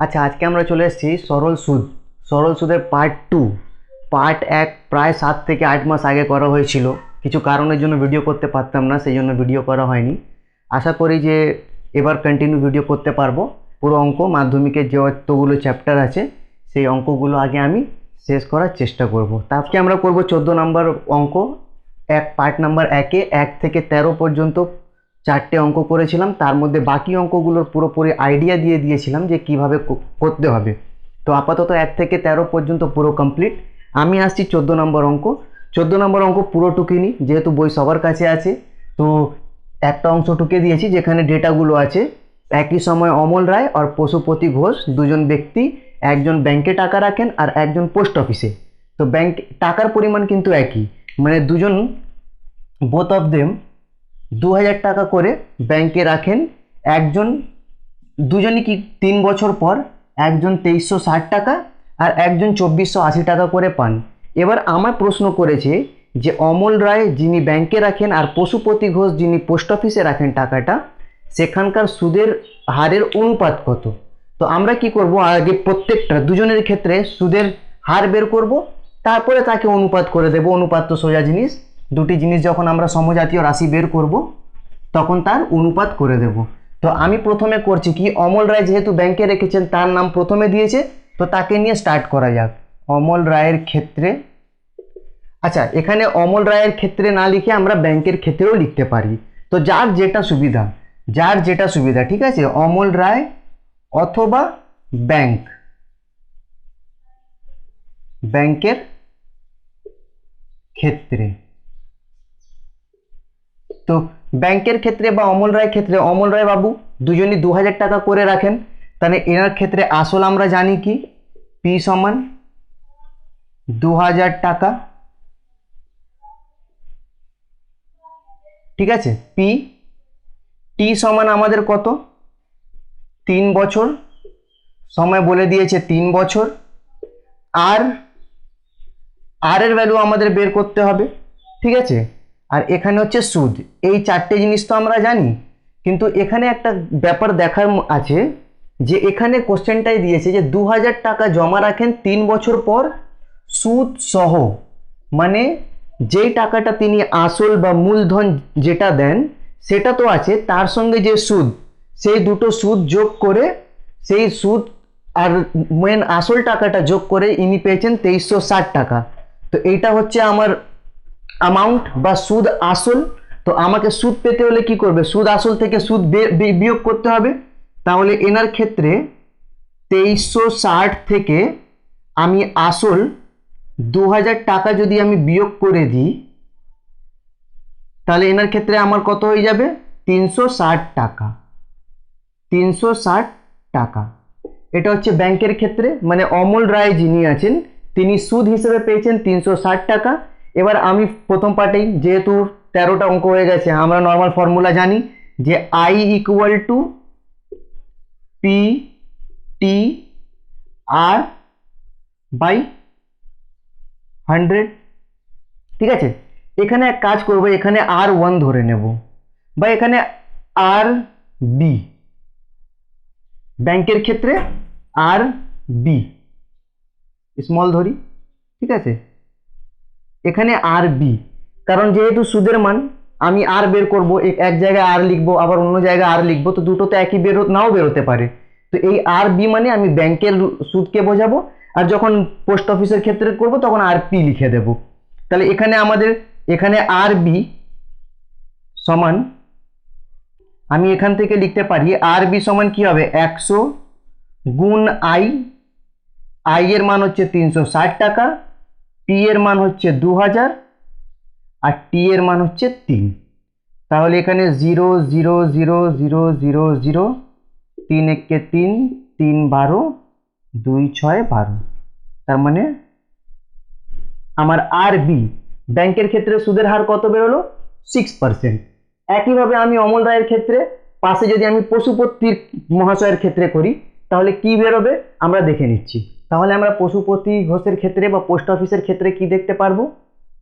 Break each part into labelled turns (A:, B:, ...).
A: আচ্ছা, আজকে আমরা চলে এসেছি সরল সুদের পার্ট 2। পার্ট 1 প্রায় 7 থেকে 8 মাস আগে করা হয়েছিল। কিছু কারণের জন্য ভিডিও করতে পারতাম না, সেই জন্য ভিডিও করা হয়নি। আশা করি যে এবার কন্টিনিউ ভিডিও করতে পারবো। পুরো অঙ্ক মাধ্যমিকের যে যতগুলো চ্যাপ্টার আছে সেই অঙ্কগুলো আগে আমি শেষ করার চেষ্টা করব। আজকে আমরা করব 14 নম্বর অঙ্ক। পার্ট নাম্বার 1-এ 1 থেকে 13 পর্যন্ত 4টে অঙ্ক করেছিলাম। তার মধ্যে বাকি অঙ্কগুলোর পুরোপুরি আইডিয়া দিয়ে দিয়েছিলাম যে কিভাবে করতে হবে। তো আপাতত 1 থেকে 13 পর্যন্ত পুরো কমপ্লিট। আমি আসছি 14 নম্বর অঙ্ক। 14 নম্বর অঙ্ক পুরোটুকুনি, যেহেতু বই সবার কাছে আছে তো একটা অংশ টুকে দিয়েছি যেখানে ডেটাগুলো আছে। একই সময় অমল রায় আর পশুপতি ঘোষ দুজন ব্যক্তি, একজন ব্যাংকে টাকা রাখেন আর একজন পোস্ট অফিসে। তো ব্যাংক টাকার পরিমাণ কিন্তু একই, মানে দুজন বোথ অফ দেম 2000 টাকা করে ব্যাংকে রাখেন। একজন দুজনই কি 3 বছর পর একজন 2360 টাকা আর একজন 2480 টাকা করে পান। এবার আমার প্রশ্ন করেছে যে অমল রায় যিনি ব্যাংকে রাখেন আর পশুপতি ঘোষ যিনি পোস্ট অফিসে রাখেন টাকাটা, সেখানকার সুদের হারের অনুপাত কত। তো আমরা কি করব, আগে প্রত্যেকটা দুজনের ক্ষেত্রে সুদের হার বের করব, তারপরে তাকে অনুপাত করে দেব। অনুপাত তো সোজা জিনিস, দুটি জিনিস যখন আমরা সমজাতীয় রাশি বের করব তখন তার অনুপাত করে দেব। তো আমি প্রথমে করছি কি, অমল রায় যেহেতু ব্যাংকে রেখেছেন তার নাম প্রথমে দিয়েছে, তো তাকে নিয়ে স্টার্ট করা যাক। অমল রায়ের ক্ষেত্রে, আচ্ছা এখানে অমল রায়ের ক্ষেত্রে না লিখে আমরা ব্যাংকের ক্ষেত্রেও লিখতে পারি। তো যার যেটা সুবিধা, ঠিক আছে, অমল রায় অথবা ব্যাংকের ক্ষেত্রে। তো ব্যাংকের ক্ষেত্রে বা অমল রায়ের ক্ষেত্রে, অমল রায় বাবু দুজনই 2000 টাকা করে রাখেন, তাহলে এনার ক্ষেত্রে আসল আমরা জানি কি পি সমান 2000 টাকা, ঠিক আছে। টি সমান আমাদের কত, 3 বছর, সময় বলে দিয়েছে 3 বছর। আর এর ভ্যালু আমাদের বের করতে হবে, ঠিক আছে। আর এখানে হচ্ছে সুদ। এই 4টে জিনিস তো আমরা জানি, কিন্তু এখানে একটা ব্যাপার দেখার আছে যে এখানে কোশ্চেনটাই দিয়েছে যে 2000 টাকা জমা রাখেন 3 বছর পর সুদ সহ, মানে যেই টাকাটা তিনি আসল বা মূলধন যেটা দেন সেটা তো আছে, তার সঙ্গে যে সুদ, সেই দুটো সুদ যোগ করে, সেই সুদ আর মেন আসল টাকাটা যোগ করে ইনি পেয়েছেন 2360 টাকা। তো এইটা হচ্ছে আমার অ্যামাউন্ট বা সুদ আসল। তো আমাকে সুদ পেতে হলে কি করবে, সুদ আসল থেকে সুদ বিয়োগ করতে হবে। তাহলে এনার ক্ষেত্রে 2360 থেকে আমি আসল 2000 টাকা যদি আমি বিয়োগ করে দিই, তাহলে এনার ক্ষেত্রে আমার কত হয়ে যাবে, 360 টাকা। 360 টাকা, এটা হচ্ছে ব্যাংকের ক্ষেত্রে, মানে অমল রায় যিনি আছেন তিনি সুদ হিসেবে পেয়েছেন 360 টাকা। এবার আমি প্রথম পার্টেই, যেহেতু 13টা অঙ্ক হয়ে গেছে, আমরা নর্মাল ফর্মুলা জানি যে I equal to P T R by 100, ঠিক আছে। এখানে এক কাজ করব, এখানে R1 ধরে নেব, বা এখানে আর বি, ব্যাংকের ক্ষেত্রে আর বি স্মল ধরি, ঠিক আছে। এখানে আর বি, কারণ যেহেতু সুদের মান আমি আর বের করব, এক জায়গায় আর লিখবো আবার অন্য জায়গায় আর লিখবো, তো দুটো তো একই নাও বেরোতে পারে। তো এই আর বি মানে আমি ব্যাংকের সুদকে বোঝাবো, আর যখন পোস্ট অফিসের ক্ষেত্রে করব তখন আর পি লিখে দেব। তাহলে এখানে আমাদের এখানে আর বি সমান, আমি এখান থেকে লিখতে পারি আর বি সমান কি হবে, 100 গুণ আই। আই এর মান হচ্ছে 360 টাকা, পি এর মান হচ্ছে 2000 আর টি এর মান হচ্ছে 3। তাহলে এখানে 0 0 0 0 0 0, 3 একে 3, 3 12, 2 6 12। তার মানে আমার আর বি ব্যাংকের ক্ষেত্রে সুদের হার কত বেরোলো, 6%। একইভাবে আমি অমল রায়ের ক্ষেত্রে পাশে যদি আমি পশুপতির মহাশয়ের ক্ষেত্রে করি তাহলে কি বেরোবে আমরা দেখে নিচ্ছি। তাহলে আমরা পশুপতি ঘোষের ক্ষেত্রে বা পোস্ট অফিসের ক্ষেত্রে কি দেখতে পারবো,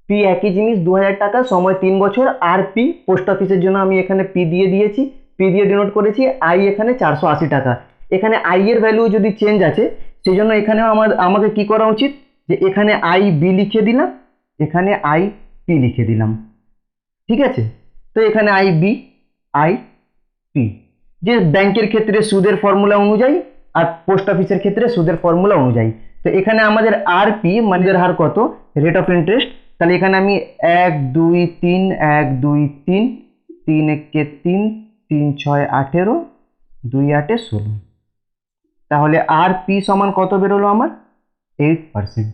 A: পি একই জিনিস 2000 টাকা, সময় 3 বছর। আর পি পোস্ট অফিসের জন্য আমি এখানে পি দিয়ে দিয়েছি, পি দিয়ে ডিনোট করেছি। আই এখানে 480 টাকা। এখানে আই এর ভ্যালু যদি চেঞ্জ আছে, সেই জন্য এখানেও আমাকে কি করা উচিত, যে এখানে আই বি লিখে দিলাম, এখানে আই পি লিখে দিলাম। ঠিক আছে, তো এখানে আই বি আই পি, যে ব্যাংকের ক্ষেত্রে সুদের ফর্মুলা অনুযায়ী আর পোস্ট অফিসের ক্ষেত্রে সুদের ফর্মুলা অনুযায়ী। তো এখানে আমাদের আর পি মানে হার কত, রেট অফ ইন্টারেস্ট। তাহলে এখানে আমি 1 2 3 1 2 3 3 1 3 3 6 18 2 8 16, তাহলে আর পি সমান কত বেরোলো আমার 8%।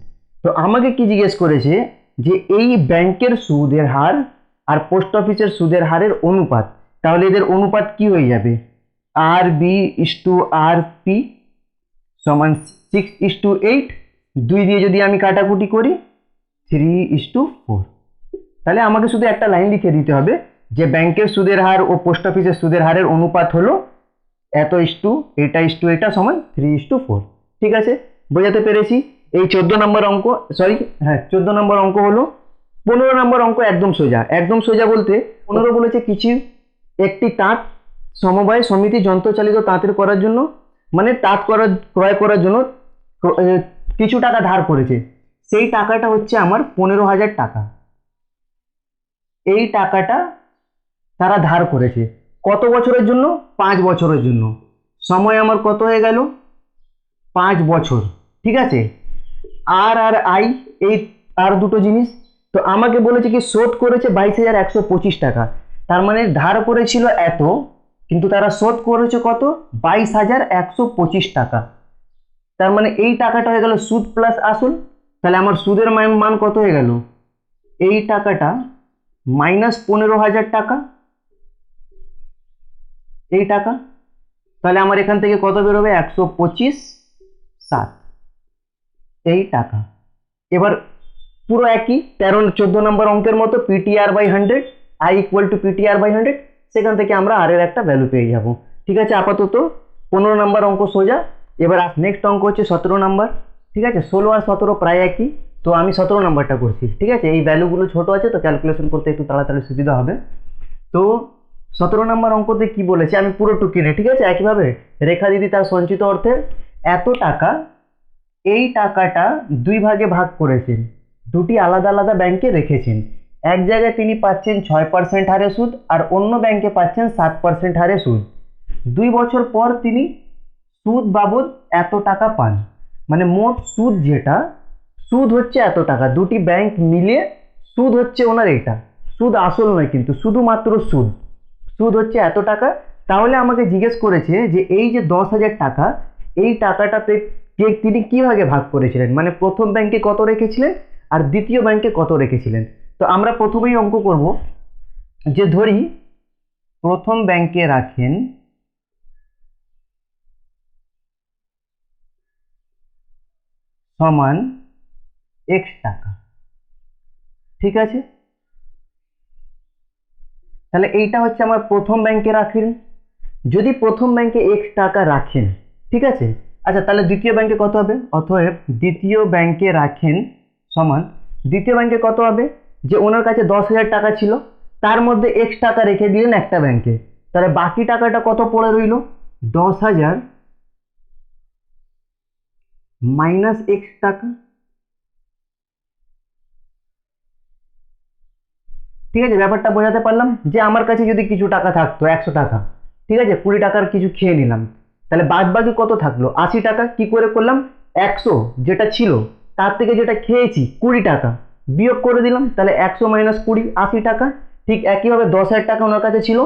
A: তো আমাকে কি জিজ্ঞেস করেছে, যে এই ব্যাংকের সুদের হার আর পোস্ট অফিসের সুদের হারের অনুপাত, তাহলে এদের অনুপাত কি হয়ে যাবে, R B is to R P সমান 6:8, 2 দিয়ে যদি আমি কাটাকুটি করি 3:4। তাহলে আমাকে শুধু একটা লাইন লিখে দিতে হবে যে ব্যাংকের সুদের হার ও পোস্ট অফিসের সুদের হারের অনুপাত হলো এত এটা সমান 3:4। ঠিক আছে, বোঝাতে পেরেছি। এই 14 নম্বর অঙ্ক, সরি হ্যাঁ 14 নম্বর অঙ্ক হলো। 15 নম্বর অঙ্ক একদম সোজা, একদম সোজা বলতে 15 বলেছে কিছু একটি তাঁত সমবায় সমিতি যন্ত্রচালিত তাঁতের করার জন্য, মানে তাঁত ক্রয় করার জন্য কিছু টাকা ধার করেছে। সেই টাকাটা হচ্ছে আমার 15,000 টাকা। এই টাকাটা তারা ধার করেছে কত বছরের জন্য, 5 বছরের জন্য। সময় আমার কত হয়ে গেল, 5 বছর। ঠিক আছে, আর আই, এই আর দুটো জিনিস। তো আমাকে বলেছে কি শোধ করেছে 22,125 টাকা, তার মানে ধার করেছিল এত, কিন্তু তারা শোধ করেছে কত, 22,125 টাকা। তার মানে এই টাকাটা হয়ে গেল সুদ প্লাস আসল। তাহলে আমার সুদের মান কত হয়ে গেল, এই টাকাটা মাইনাস 15,000 টাকা, এই টাকা। তাহলে আমার এখান থেকে কত বেরোবে, 125,7 এই টাকা। এবার পুরো একই 14 নম্বর অঙ্কের মতো PTR by 100, I equal to PTR by 100, সেখান থেকে আমরা আর এর একটা ভ্যালু পেয়ে যাব। ঠিক আছে, আপাতত 15 নম্বর অঙ্ক সোজা। এবার নেক্সট অঙ্ক হচ্ছে 17 নম্বর। ঠিক আছে, 16 আর 17 প্রায় একই, তো আমি 17 নম্বরটা করছি। ঠিক আছে, এই ভ্যালুগুলো ছোট আছে তো ক্যালকুলেশন করতে একটু তাড়াতাড়ি সুবিধা হবে। তো 17 নম্বর অঙ্কতে কি বলেছে আমি পুরো টুকিনে, ঠিক আছে, একইভাবে রেখা দিদি তার সঞ্চিত অর্থের এত টাকা, এই টাকাটা 2 ভাগে ভাগ করেছেন, দুটি আলাদা আলাদা ব্যাংকে রেখেছেন। এক জায়গায় তিনি পাচ্ছেন 6% হারে সুদ আর অন্য ব্যাংকে পাচ্ছেন 7% হারে সুদ। 2 বছর পর তিনি সুদ বাবদ এত টাকা পান, মানে মোট সুদ যেটা, সুদ হচ্ছে এত টাকা, দুটি ব্যাংক মিলিয়ে সুদ হচ্ছে ওনার এটা, সুদ আসল নয় কিন্তু শুধুমাত্র সুদ, সুদ হচ্ছে এত টাকা। তাহলে আমাকে জিজ্ঞেস করেছে যে এই যে 10,000 টাকা, এই টাকাটাতে তিনি কি ভাগে ভাগ করেছিলেন, মানে প্রথম ব্যাংকে কত রেখেছিলেন আর দ্বিতীয় ব্যাংকে কত রেখেছিলেন। তো আমরা প্রথমেই অঙ্ক করব, যে ধরি প্রথম ব্যাংকে রাখেন সমান x টাকা। ঠিক আছে, তাহলে এইটা হচ্ছে আমার প্রথম ব্যাংকে রাখেন। যদি প্রথম ব্যাংকে x টাকা রাখেন, ঠিক আছে, আচ্ছা তাহলে দ্বিতীয় ব্যাংকে কত হবে, অতএব দ্বিতীয় ব্যাংকে রাখেন সমান, দ্বিতীয় ব্যাংকে কত হবে, যে ওনার কাছে 10,000 টাকা ছিল, তার মধ্যে x টাকা রেখে দিলেন একটা ব্যাংকে, তাহলে বাকি টাকাটা কত পড়ে রইল, 10,000 মাইনাস x টাকা। ঠিক আছে, ব্যাপারটা বোঝাতে পারলাম, যে আমার কাছে যদি কিছু টাকা থাকতো 100 টাকা, ঠিক আছে, 20 টাকার কিছু খেয়ে নিলাম, তাহলে বাদ বাকি কত থাকলো 80 টাকা। কি করে করলাম, 100 যেটা ছিল তার থেকে যেটা খেয়েছি 20 টাকা বিয়োগ করে দিলাম, তাহলে 100 মাইনাস 20 80 টাকা। ঠিক একইভাবে 10,000 টাকা ওনার কাছে ছিল,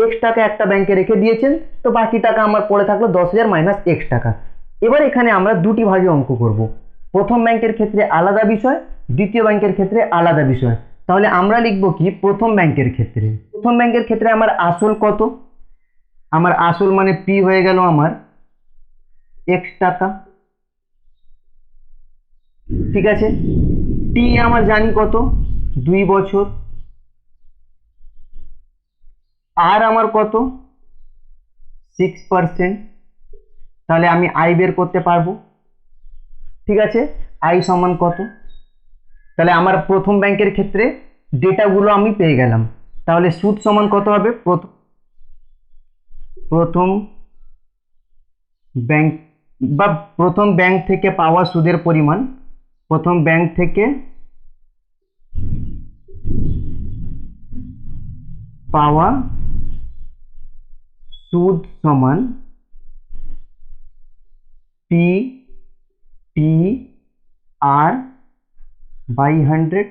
A: x টাকা একটা ব্যাংকে রেখে দিয়েছেন, তো বাকি টাকা আমার পড়ে থাকলো 10,000 মাইনাস x টাকা। এবার এখানে আমরা দুটি ভাগে অঙ্ক করব, প্রথম ব্যাংকের ক্ষেত্রে আলাদা বিষয়, দ্বিতীয় ব্যাংকের ক্ষেত্রে আলাদা বিষয়। তাহলে আমরা লিখব কি, প্রথম ব্যাংকের ক্ষেত্রে, প্রথম ব্যাংকের ক্ষেত্রে আমার আসল কত, আমার আসল মানে পি হয়ে গেল আমার x টাকা। ঠিক আছে, টি আমার জানি কত 2 বছর, আর আমার কত 6%, তাহলে আমি আই বের করতে পারবো। ঠিক আছে, আই সমান কত, তাহলে আমার প্রথম ব্যাংকের ক্ষেত্রে ডেটাগুলো আমি পেয়ে গেলাম। তাহলে সুদ সমান কত হবে, প্রথম ব্যাংক বা প্রথম ব্যাংক থেকে পাওয়া সুদের পরিমাণ, প্রথম ব্যাংক থেকে পাওয়া সুদ সমান পি টি আর বাই 100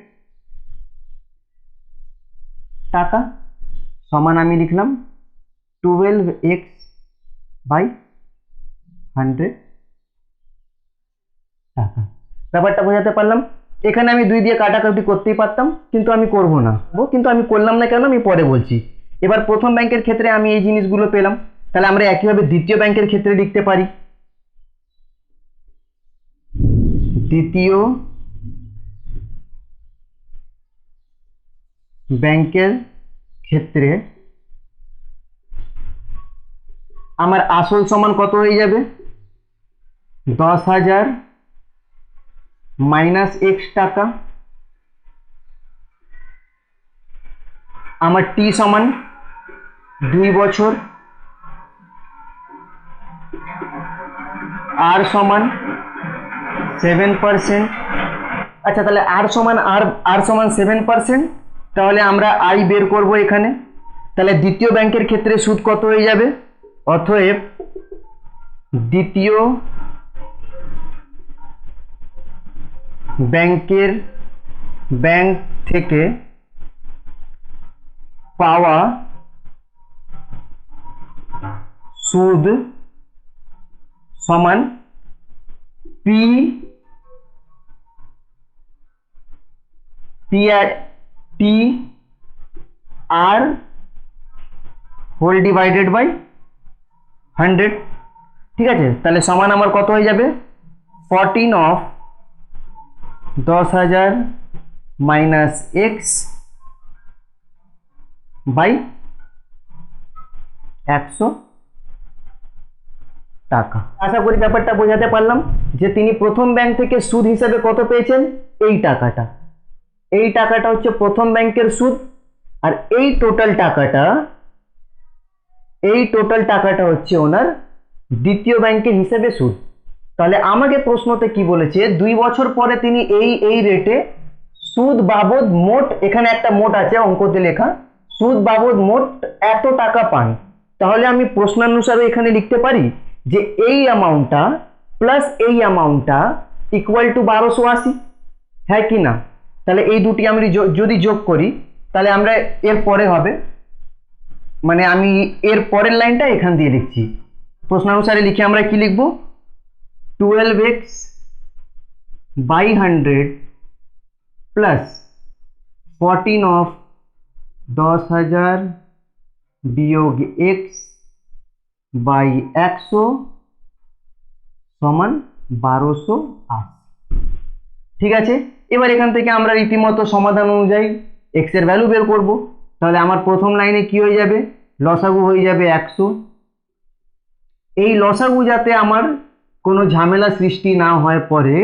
A: টাকা সমান আমি লিখলাম 12x বাই 100 টাকা। ব্যাপারটা বোঝাতে পারলাম? এখানে আমি 2 দিয়ে কাটাকাটি করতেই পারতাম, কিন্তু আমি করব না, কিন্তু আমি করলাম না কেন আমি পরে বলছি। এবার প্রথম ব্যাংকের ক্ষেত্রে আমি এই জিনিসগুলো পেলাম, তাহলে আমরা একইভাবে দ্বিতীয় ব্যাংকের ক্ষেত্রে লিখতে পারি। দ্বিতীয় ব্যাংকের ক্ষেত্রে আমার আসল সমান কত হয়ে যাবে? 10,000 মাইনাস x টাকা। আমার টি সমান 2 বছর, আর সমান 7%। আচ্ছা, তাহলে আর সমান 7%, তাহলে আমরা আই বের করব এখানে। তাহলে দ্বিতীয় ব্যাংকের ক্ষেত্রে সুদ কত হয়ে যাবে? অতএব দ্বিতীয় ব্যাংক থেকে পাওয়া সুদ সমান P T R whole divided by 100। ঠিক আছে, তাহলে সমান আমার কত হয়ে যাবে? 14 অফ 10,000 মাইনাস এক্স বাই 100 টাকা। আশা করি ব্যাপারটা বোঝাতে পারলাম যে তিনি প্রথম ব্যাংক থেকে সুদ হিসেবে কত পেয়েছেন? এই টাকাটা। এই টাকাটা হচ্ছে প্রথম ব্যাংকের সুদ, আর এই টোটাল টাকাটা হচ্ছে ওনার দ্বিতীয় ব্যাংকের হিসেবে সুদ। তাহলে আমাকে প্রশ্নতে কি বলেছে? 2 বছর পরে তিনি এই রেটে সুদ বাবদ মোট, এখানে একটা মোট আছে অঙ্কতে লেখা, সুদ বাবদ মোট এত টাকা পান। তাহলে আমি প্রশ্নানুসারে এখানে লিখতে পারি যে এই অ্যামাউন্টটা প্লাস এই অ্যামাউন্টটা ইকুয়াল টু 1280, হ্যাঁ কি না? তাহলে এই দুটি আমি যদি যোগ করি তাহলে আমরা এর পরে হবে, মানে আমি এর পরের লাইনটা এখান দিয়ে লিখছি। প্রশ্নানুসারে লিখে আমরা কি লিখব? 12x বাই 100 প্লাস 14 অফ 10,000 বিয়োগ x বাই 100 সমান 1280। ঠিক আছে, এবার এখান থেকে আমরা রীতিমতো সমাধান অনুযায়ী x এর ভ্যালু বের করব। তাহলে আমার প্রথম লাইনে কি হয়ে যাবে? লসাগু হয়ে যাবে 100। এই লসাগু যাতে আমার কোনো ঝামেলা সৃষ্টি না হয় পরে,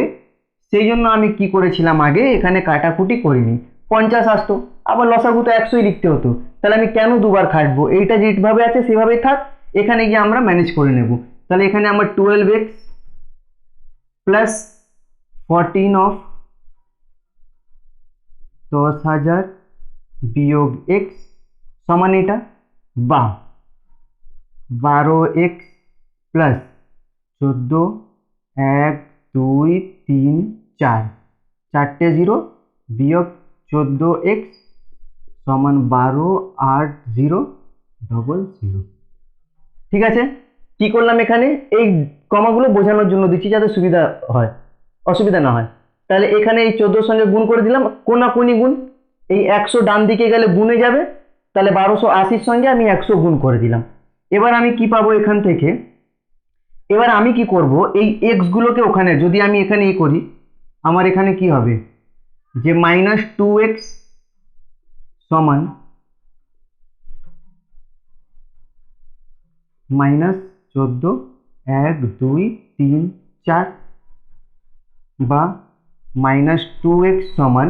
A: সেই জন্য আমি কি করেছিলাম, আগে এখানে কাটাকুটি করিনি। 50 আসতো, আবার লসাগু তো 100ই লিখতে হতো, তাহলে আমি কেন দুবার খাটবো? এইটা যেভাবে আছে সেভাবেই থাক, এখানে গিয়ে আমরা ম্যানেজ করে নেব। তাহলে এখানে আমার 12x প্লাস 14 অফ 10,000 বিয়োগ x সমান এটা, বা 12x প্লাস 14, 1 2 3 4, 4টে 0 বিয়োগ 14x সমান 12 8 0 0 0। ঠিক আছে, কি করলাম এখানে? এই কমাগুলো বোঝানোর জন্য দিচ্ছি যাতে সুবিধা হয়, অসুবিধা না হয়। তাহলে এখানে এই 14 সঙ্গে গুণ করে দিলাম, কোনাকুনি গুণ, এই 100 ডান দিকে গেলে গুণে যাবে, তাহলে 1280 সঙ্গে আমি 100 গুণ করে দিলাম। এবার আমি কি পাবো এখান থেকে? এবার আমি কি করব, এই x গুলোকে ওখানে যদি আমি এখানে করি, আমার এখানে কি হবে যে -2x সমান -14 1 2 3 4, বা -2x সমান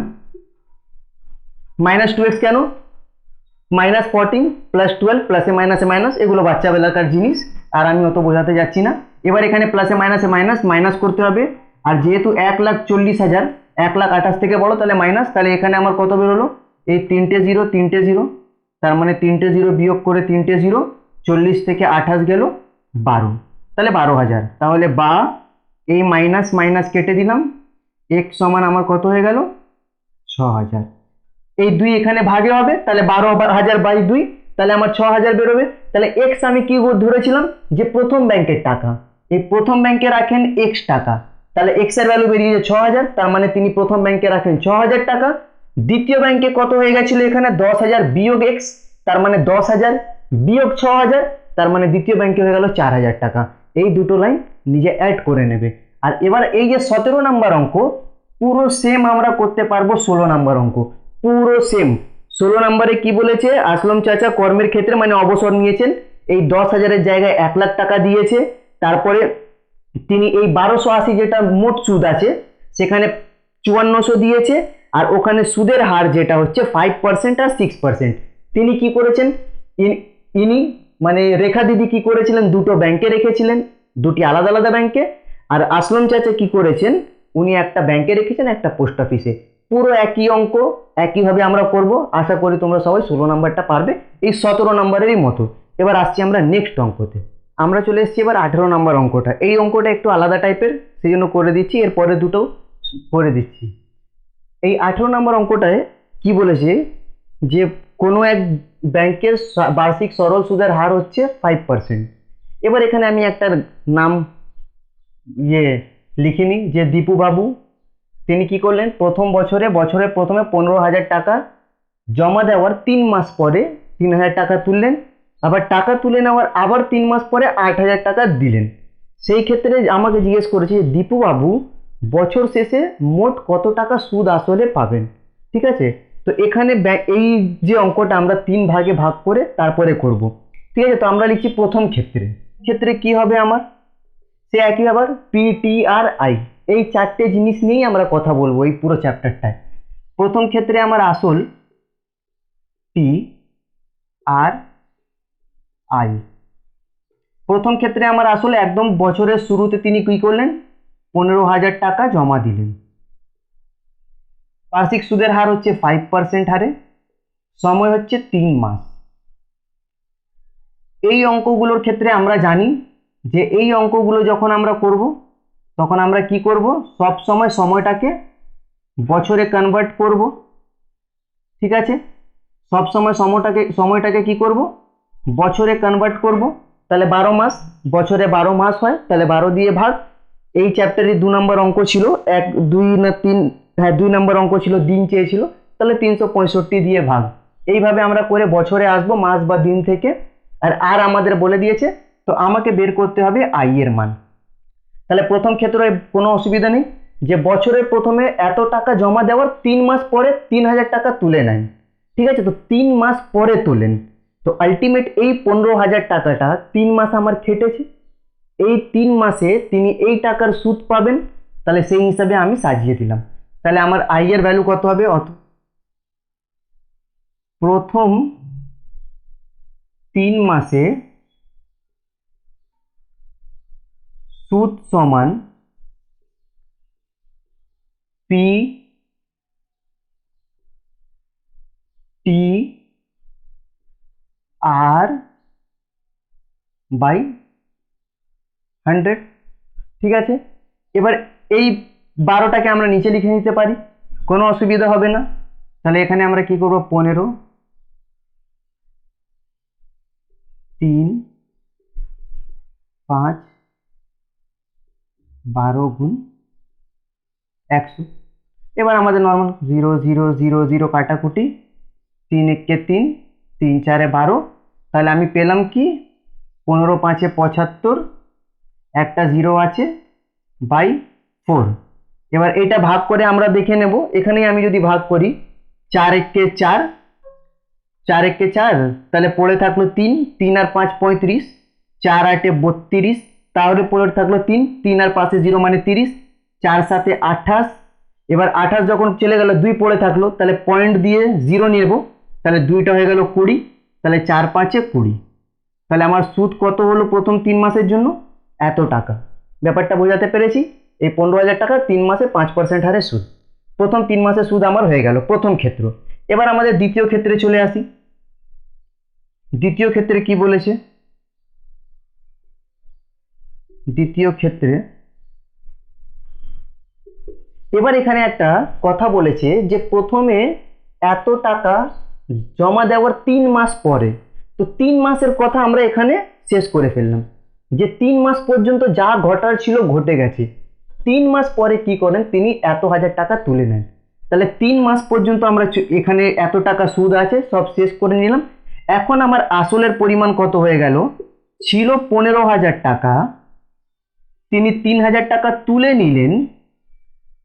A: -2x কেন? -14 + 12 প্লাসে মাইনাসে মাইনাস, এগুলো বাচ্চা বেলাকার জিনিস, আর আমি অত বোঝাতে যাচ্ছি না। এবার এখানে প্লাসে মাইনাসে মাইনাস মাইনাস করতে হবে, আর যেহেতু 1,40,000 1,28,000 থেকে বড় তাহলে মাইনাস, তাহলে এখানে আমার কত বেরোলো, এই তিনটে জিরো, তার মানে তিনটে জিরো বিয়োগ করে তিনটে জিরো, 40 থেকে 28 গেল 12, তাহলে 12,000। তাহলে বা এই মাইনাস মাইনাস কেটে দিলাম, x সমান আমার কত হয়ে গেল 6,000। এই 2 এখানে ভাগে হবে, তাহলে 12,000/2, তাহলে আমার 6,000 বেরোবে। তাহলে এক্স আমি কি ধরেছিলাম, যে প্রথম ব্যাংকের টাকা, এই প্রথম ব্যাংকে রাখেন এক্স টাকা, তাহলে এক্স এর ভ্যালু বেরিয়েছে 6,000, তার মানে তিনি প্রথম ব্যাংকে রাখেন 6,000 টাকা। দ্বিতীয় ব্যাংকে কত হয়ে গেছিল, এখানে 10,000 বিয়োগ এক্স, তার মানে 10,000 বিয়োগ 6,000, তার মানে দ্বিতীয় ব্যাংকে হয়ে গেল 4,000 টাকা। এই দুটো লাইন নিজে অ্যাড করে নেবে। আর এবার এই যে 17 নাম্বার অঙ্ক, পুরো সেম আমরা করতে পারবো 16 নাম্বার অঙ্ক, পুরো সেম। 16 নম্বরে কি বলেছে, আসলম চাচা কর্মের ক্ষেত্রে মানে অবসর নিয়েছেন, এই 10,000-এর জায়গায় 1,00,000 টাকা দিয়েছে, তারপরে তিনি এই 1280 যেটা মোট সুদ আছে সেখানে 5400 দিয়েছে, আর ওখানে সুদের হার যেটা হচ্ছে 5% আর 6%। তিনি কি করেছেন, ইনি মানে রেখা দিদি কি করেছিলেন, দুটো ব্যাংকে রেখেছিলেন, দুটি আলাদা আলাদা ব্যাংকে। আর আসলম চাচা কি করেছেন, উনি একটা ব্যাংকে রেখেছেন, একটা পোস্ট অফিসে। পুরো একই অঙ্ক, একইভাবে আমরা করব। আশা করি তোমরা সবাই 16 নাম্বারটা পারবে এই 17 নম্বরেরই মতো। এবার আসছি আমরা নেক্সট অঙ্কতে। আমরা চলে এসেছি এবার 18 নম্বর অঙ্কটা। এই অঙ্কটা একটু আলাদা টাইপের, সেই জন্য করে দিচ্ছি, এরপরে দুটো করে দিচ্ছি। এই 18 নম্বর অঙ্কটায় কি বলেছে, যে কোনো এক ব্যাংকের বার্ষিক সরল সুদের হার হচ্ছে 5%। এবার এখানে আমি একটা নাম লিখে নিই, যে দীপু বাবু। তিনি কি করলেন, প্রথম বছরে প্রথমে 15,000 টাকা জমা দেওয়ার 3 মাস পরে 3,000 টাকা তুললেন, আবার টাকা তুলে নেওয়ার আবার 3 মাস পরে 8,000 টাকা দিলেন। সেই ক্ষেত্রে আমাকে জিজ্ঞেস করেছে দীপু বাবু বছর শেষে মোট কত টাকা সুদ আসলে পাবেন। ঠিক আছে, তো এখানে এই যে অঙ্কটা আমরা 3 ভাগে ভাগ করে তারপরে করব। ঠিক আছে, তো আমরা লিখছি প্রথম ক্ষেত্রে কি হবে আমার, সে একই আবার PTRI, এই চারটে জিনিস নিয়েই আমরা কথা বলবো এই পুরো চ্যাপ্টারটায়। প্রথম ক্ষেত্রে আমার আসল TRI, প্রথম ক্ষেত্রে আমার আসলে একদম বছরের শুরুতে তিনি কি করলেন, 15,000 টাকা জমা দিলেন। বার্ষিক সুদের হার হচ্ছে 5% হারে, সময় হচ্ছে 3 মাস। এই অঙ্কগুলোর ক্ষেত্রে আমরা জানি যে এই অঙ্কগুলো যখন আমরা করব তখন আমরা কি করব, সব সময় সময়টাকে বছরে কনভার্ট করব। ঠিক আছে, সব সময় সময়টাকে কি করব, বছরে কনভার্ট করব। তাহলে 12 মাস, বছরে 12 মাস হয়, তাহলে 12 দিয়ে ভাগ। এই চ্যাপ্টারে 2 নম্বর অঙ্ক ছিল, 1 2 না 3, হ্যাঁ 2 নম্বর অঙ্ক ছিল, দিন চেয়েছিল, তাহলে 365 দিয়ে ভাগ। এইভাবে আমরা করে বছরে আসবো মাস বা দিন থেকে। আর আমাদের বলে দিয়েছে, তো আমাকে বের করতে হবে আই এর মান। তাহলে প্রথম ক্ষেত্রে কোনো অসুবিধা নেই, যে বছরের প্রথমে এত টাকা জমা দেওয়ার 3 মাস পরে 3,000 টাকা তুলে নেন। ঠিক আছে, তো 3 মাস পরে তোলেন, তো আলটিমেট এই 15,000 টাকাটা 3 মাস আমার খেটেছে, এই 3 মাসে তিনি এই টাকার সুদ পাবেন, তাহলে সেই হিসাবে আমি সাজিয়ে দিলাম। তাহলে আমার আই এর ভ্যালু কত হবে, প্রথম 3 মাসে সুদ সমান PTR/100। ঠিক আছে, এবার এই 12টাকে আমরা নিচে লিখে নিতে পারি, কোনো অসুবিধা হবে না। তাহলে এখানে আমরা কি করব, 15 3 5 12 গুণ 100। এবার আমাদের নর্মাল 0 0 0 0 কাটাকুটি, 3 1 3 3 4 12। তাহলে আমি পেলাম কি, 15 5 75, একটা 0 আছে বাই 4। এবার এটা ভাগ করে আমরা দেখে নেব, এখানেই আমি যদি ভাগ করি 4 1 4, 4 1 4, তাহলে পড়ে থাকলো 3, 3 আর 5 35, 4 8 32, তাহলে পড়ে থাকলো 3, 3 আর 5 0 মানে 30, 4 7 28। এবার 28 যখন চলে গেল 2 পড়ে থাকলো, তাহলে পয়েন্ট দিয়ে 0 নেব, তাহলে 2টা হয়ে গেল 20, তাহলে 4 5 20। তাহলে আমার সুদ কত হলো প্রথম 3 মাসের জন্য, এত টাকা। ব্যাপারটা বোঝাতে পেরেছি? এই 15,000 টাকা 3 মাসে 5% হারে সুদ। প্রথম 3 মাসে সুদ আমার হয়ে গেল প্রথম ক্ষেত্র। এবার আমাদের দ্বিতীয় ক্ষেত্রে চলে আসি। দ্বিতীয় ক্ষেত্রে কি বলেছে? দ্বিতীয় ক্ষেত্রে এবার এখানে একটা কথা বলেছে যে প্রথমে এত টাকা জমা দেওয়ার 3 মাস পরে। তো 3 মাসের কথা আমরা এখানে শেষ করে ফেললাম, যে 3 মাস পর্যন্ত যা ঘটার ছিল ঘটে গেছে। 3 মাস পরে কি করেন, তিনি এত হাজার টাকা তুলে নেন। তাহলে 3 মাস পর্যন্ত আমরা এখানে এত টাকা সুদ আছে সব শেষ করে নিলাম। এখন আমার আসলের পরিমাণ কত হয়ে গেল? ছিল 15,000 টাকা, তিনি 3,000 টাকা তুলে নিলেন।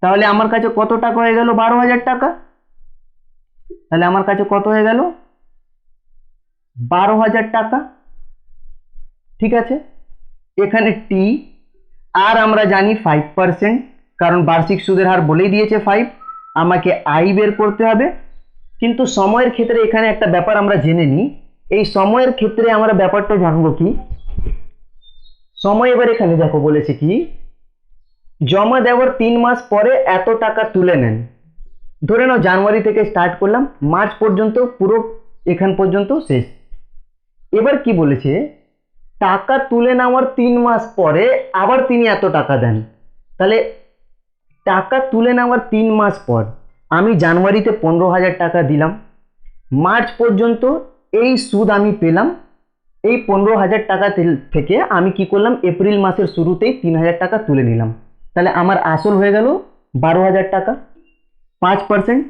A: তাহলে আমার কাছে কত টাকা হয়ে গেল? 12,000 টাকা। তাহলে আমার কাছে কত হয়ে গেল? 12,000 টাকা। ঠিক আছে, এখানে টি আর আমরা জানি 5%, কারণ বার্ষিক সুদের হার বলেই দিয়েছে 5। আমাকে আই বের করতে হবে। কিন্তু সময়ের ক্ষেত্রে এখানে একটা ব্যাপার আমরা জেনে নিই। এই সময়ের ক্ষেত্রে আমরা ব্যাপারটা জানবো কি? সময় এবার এখানে দেখো বলেছে কি, জমা দেওয়ার 3 মাস পরে এত টাকা তুলে নেন। ধরে নাও জানুয়ারি থেকে স্টার্ট করলাম, মার্চ পর্যন্ত পুরো এখান পর্যন্ত শেষ। এবার কি বলেছে, টাকা তুলে নেওয়ার 3 মাস পরে আবার তিনি এত টাকা দেন। তাহলে টাকা তুলে নেওয়ার 3 মাস পর আমি জানুয়ারিতে 15,000 টাকা দিলাম, মার্চ পর্যন্ত এই সুদ আমি পেলাম। এই 15,000 টাকা থেকে আমি কি করলাম, এপ্রিল মাসের শুরুতেই 3,000 টাকা তুলে নিলাম। তাহলে আমার আসল হয়ে গেল 12,000 টাকা, 5%।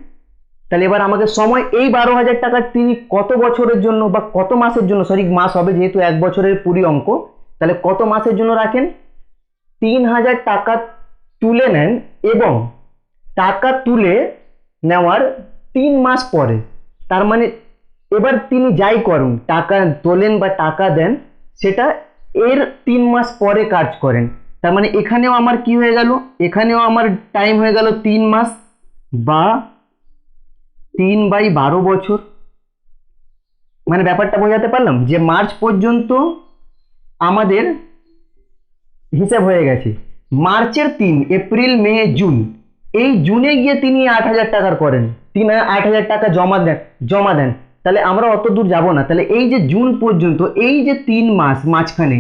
A: তাহলে এবার আমাকে সময় এই 12,000 টাকা তিনি কত বছরের জন্য বা কত মাসের জন্য, সরি মাস হবে যেহেতু 1 বছরের পুরি অঙ্ক, তাহলে কত মাসের জন্য রাখেন? 3,000 টাকা তুলে নেন এবং টাকা তুলে নেওয়ার 3 মাস পরে। তার মানে এবার তিনি যাই করুন, টাকা তোলেন বা টাকা দেন, সেটা এর 3 মাস পরে কাজ করেন। তার মানে এখানেও আমার কি হয়ে গেল, এখানেও আমার টাইম হয়ে গেল 3 মাস বা 3/12 বছর। মানে ব্যাপারটা বোঝাতে পারলাম যে মার্চ পর্যন্ত আমাদের হিসাব হয়ে গেছে। মার্চের 3, এপ্রিল, মে, জুন, এই জুনে গিয়ে তিনি 8,000 টাকার করেন, 8,000 টাকা জমা দেন। তাহলে আমরা অত দূর যাব না। তাহলে এই যে জুন পর্যন্ত এই যে 3 মাস মাঝখানে,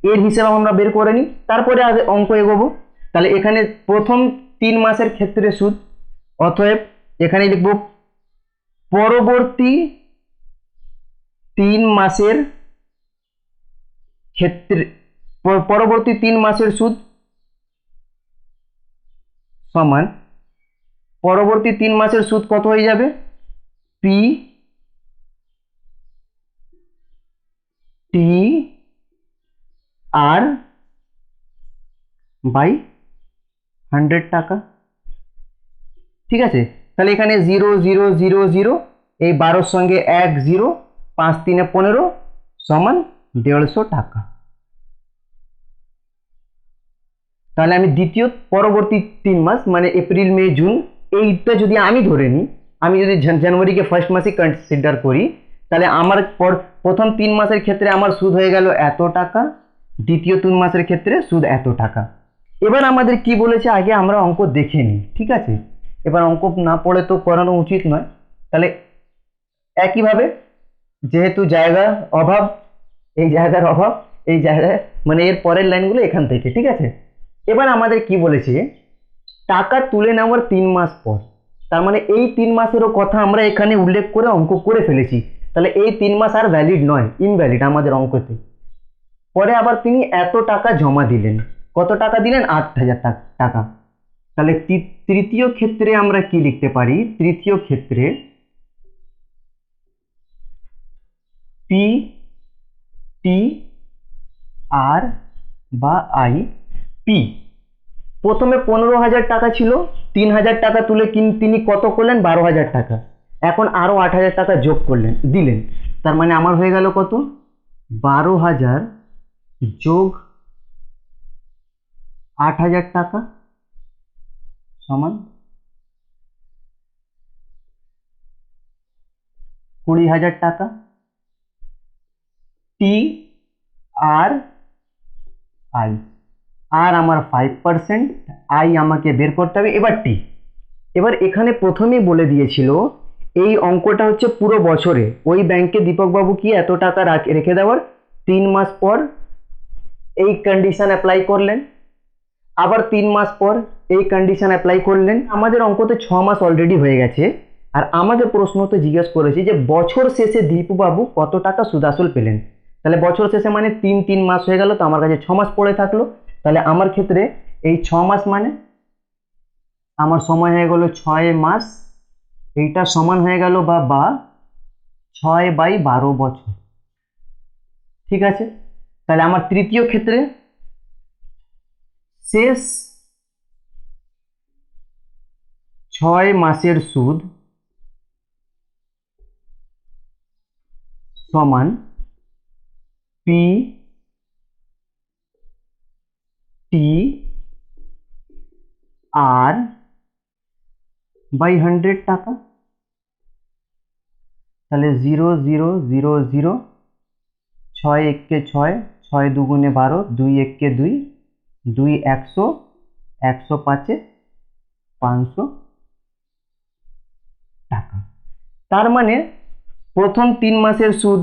A: এর হিসাব আমরা বের করে নিই, তারপরে আগে অঙ্ক এগোবো। তাহলে এখানে প্রথম 3 মাসের ক্ষেত্রে সুদ, অতএব এখানে লিখব পরবর্তী 3 মাসের ক্ষেত্রে, পরবর্তী 3 মাসের সুদ সমান পরবর্তী 3 মাসের সুদ কত হয়ে যাবে? পি টি আর বাই 100 টাকা। ঠিক আছে, তাহলে এখানে 0 0 0 0, এই 12 সঙ্গে 1 0, 5 3 15 সমান 150 টাকা। তাহলে আমি দ্বিতীয় পরবর্তী 3 মাস মানে এপ্রিল, মে, জুন, এইটা যদি আমি ধরে নিই, আমি যদি জানুয়ারিকে ফার্স্ট মাসে কনসিডার করি, তাহলে আমার প্রথম 3 মাসের ক্ষেত্রে আমার সুদ হয়ে গেল এত টাকা, দ্বিতীয় 3 মাসের ক্ষেত্রে সুদ এত টাকা। এবার আমাদের কি বলেছে আগে আমরা অঙ্ক দেখে নিই। ঠিক আছে, এবার অঙ্ক না পড়ে তো করানো উচিত নয়। তাহলে একইভাবে যেহেতু জায়গার অভাব, এই জায়গার অভাব, এই জায়গায় মানে এর পরের লাইনগুলো এখান থেকে। ঠিক আছে, এবার আমাদের কি বলেছে, টাকা তুলে নেওয়ার 3 মাস পর। তার মানে এই 3 মাসেরও কথা আমরা এখানে উল্লেখ করে অঙ্ক করে ফেলেছি। তাহলে এই 3 মাস আর ভ্যালিড নয়, ইনভ্যালিড আমাদের অঙ্কতে। পরে আবার তিনি এত টাকা জমা দিলেন। কত টাকা দিলেন? 8,000 টাকা। তাহলে তৃতীয় ক্ষেত্রে আমরা কি লিখতে পারি? তৃতীয় ক্ষেত্রে পি টি আর বা আই পি। প্রথমে 15,000 টাকা ছিল, 3,000 টাকা তুলে তিনি কত করলেন? 12,000 টাকা। এখন আরো 8,000 টাকা যোগ করলেন, দিলেন। তার মানে আমার হয়ে গেল কত? 12,000 যোগ 8,000 টাকা সমান 20,000 টাকা। টি আর আই আর আমার 5%, আই আমাকে বের করতে হবে। এবার টি, এবার এখানে প্রথমেই বলে দিয়েছিল এই অঙ্কটা হচ্ছে পুরো বছরে ওই ব্যাংকে দীপকবাবু কি এত টাকা রেখে দেওয়ার, 3 মাস পর এই কন্ডিশন অ্যাপ্লাই করলেন, আবার 3 মাস পর এই কন্ডিশন অ্যাপ্লাই করলেন। আমাদের অঙ্কতে 6 মাস অলরেডি হয়ে গেছে, আর আমাকে প্রশ্নতে জিজ্ঞেস করেছে যে বছর শেষে দীপবাবু কত টাকা সুদ আসল পেলেন। তাহলে বছর শেষে মানে 3 মাস হয়ে গেল, তো আমার কাছে 6 মাস পড়ে থাকলো। তাহলে আমার ক্ষেত্রে এই 6 মাস মানে আমার সময় হয়ে গেল 6 মাস, এইটা সমান হয়ে গেল বা 6/12 বছর। ঠিক আছে, তাহলে আমার তৃতীয় ক্ষেত্রে শেষ 6 মাসের সুদ সমান পি টি আর বাই 100 টাকা। তাহলে 0 0 0 0, 6 1 6, 6 2 12, 2 1 2, 2 100, 100 5 500 টাকা। তার মানে প্রথম 3 মাসের সুদ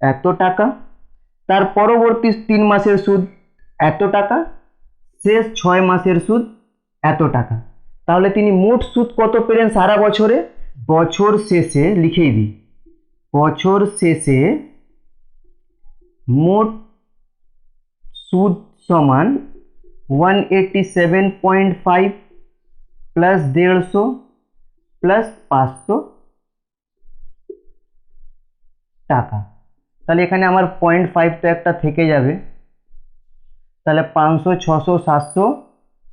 A: এত টাকা, তার পরবর্তী 3 মাসের সুদ এত টাকা, শেষ 6 মাসের সুদ এত টাকা। তাহলে তিনি মোট সুদ কত পেলেন সারা বছরে? বছর শেষে লিখেই দিই, বছর শেষে মোট সুদ সমান 187.5 প্লাস 150 প্লাস 500 টাকা। তাহলে এখানে আমার 0.5 তো একটা থেকে যাবে, তাহলে 500 600 700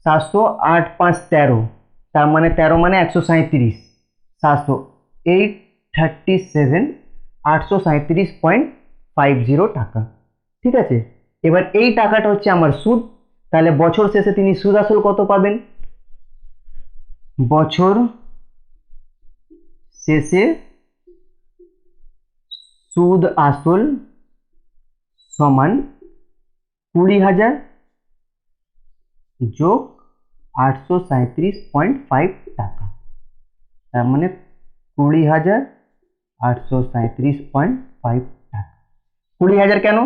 A: 700 8 5 13, তার মানে 13 মানে 137, 700 837 837.50 টাকা। ঠিক আছে, এবার এই টাকাটা হচ্ছে আমার সুদ। তাহলে বছর শেষে তিনি সুদ আসল কত পাবেন? বছর শেষে সুদ আসল সমান 20,000 যোগ 837.5 টাকা। তার মানে 20,837.5 টাকা। 20,000 কেন?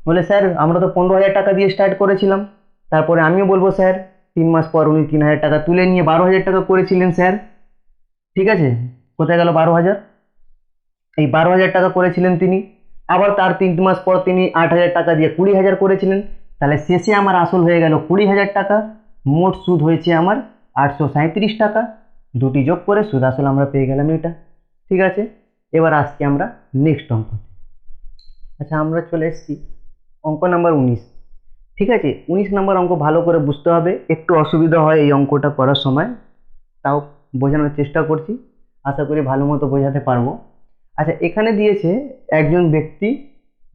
A: বলে স্যার আমরা তো 15,000 টাকা দিয়ে স্টার্ট করেছিলাম। তারপরে আমিও বলবো স্যার 3 মাস পর উনি 3,000 টাকা তুলে নিয়ে 12,000 টাকা করেছিলেন স্যার। ঠিক আছে, কোথায় গেল 12,000? এই 12,000 টাকা করেছিলেন তিনি। আবার তার 3 মাস পর তিনি 8,000 টাকা দিয়ে 20,000 করেছিলেন। তাহলে শেষে আমার আসল হয়ে গেল 20,000 টাকা, মোট সুদ হয়েছে আমার 837 টাকা। দুটি যোগ করে সুদ আসল আমরা পেয়ে গেলাম এটা। ঠিক আছে, এবার আসছি আমরা নেক্সট অঙ্ক। আচ্ছা, আমরা চলে এসেছি অঙ্ক নাম্বার 19। ঠিক আছে, 19 নম্বর অঙ্ক ভালো করে বুঝতে হবে, একটু অসুবিধা হয় এই অঙ্কটা করার সময়, তাও বোঝানোর চেষ্টা করছি, আশা করি ভালো মতো বোঝাতে পারবো। আচ্ছা, এখানে দিয়েছে একজন ব্যক্তি